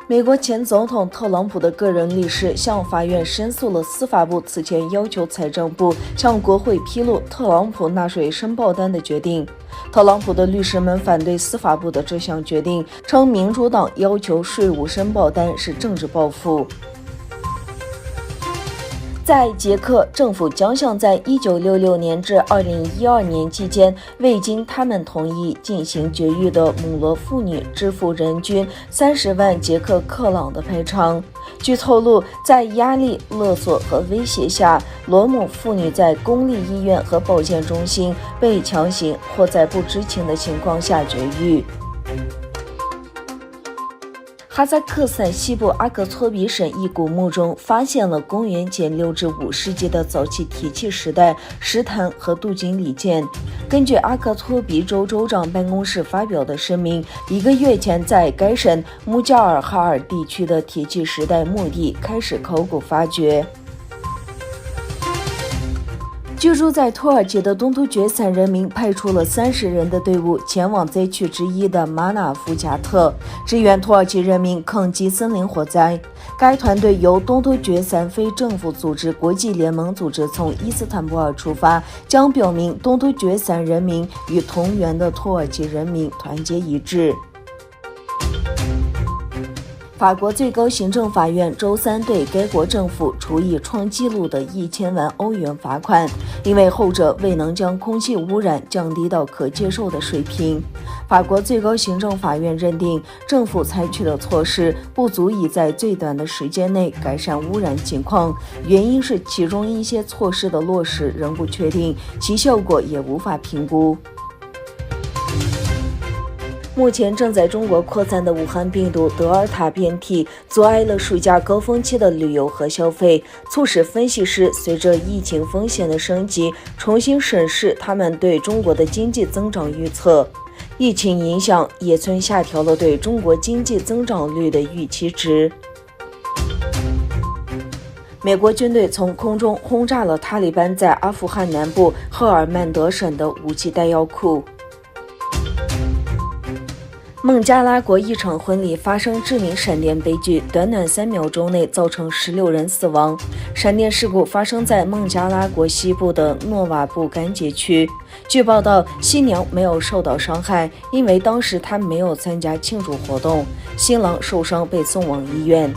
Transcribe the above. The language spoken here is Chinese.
美国前总统特朗普的个人律师向法院申诉了司法部此前要求财政部向国会披露特朗普纳税申报单的决定。特朗普的律师们反对司法部的这项决定，称民主党要求税务申报单是政治报复。在捷克，政府将向在1966年至2012年期间未经他们同意进行绝育的母罗妇女支付人均30万捷克克朗的赔偿。据透露，在压力、勒索和威胁下，罗姆妇女在公立医院和保健中心被强行或在不知情的情况下绝育。哈萨克斯坦西部阿克措比省一古墓中发现了公元前6至5世纪的早期铁器时代石坛和镀金礼件。根据阿克措比州州长办公室发表的声明，1个月前在该省穆加尔哈尔地区的铁器时代墓地开始考古发掘。居住在土耳其的东突厥散人民派出了30人的队伍前往灾区之一的马纳夫加特，支援土耳其人民抗击森林火灾。该团队由东突厥散非政府组织国际联盟组织从伊斯坦布尔出发，将表明东突厥散人民与同源的土耳其人民团结一致。法国最高行政法院周三对该国政府处以创纪录的1000万欧元罚款，因为后者未能将空气污染降低到可接受的水平。法国最高行政法院认定，政府采取的措施不足以在最短的时间内改善污染情况，原因是其中一些措施的落实仍不确定，其效果也无法评估。目前正在中国扩散的武汉病毒德尔塔变体阻碍了暑假高峰期的旅游和消费，促使分析师随着疫情风险的升级，重新审视他们对中国的经济增长预测。疫情影响野村下调了对中国经济增长率的预期值。美国军队从空中轰炸了塔利班在阿富汗南部赫尔曼德省的武器弹药库。孟加拉国一场婚礼发生致命闪电悲剧，短短3秒钟内造成16人死亡。闪电事故发生在孟加拉国西部的诺瓦布干节区。据报道，新娘没有受到伤害，因为当时她没有参加庆祝活动。新郎受伤被送往医院。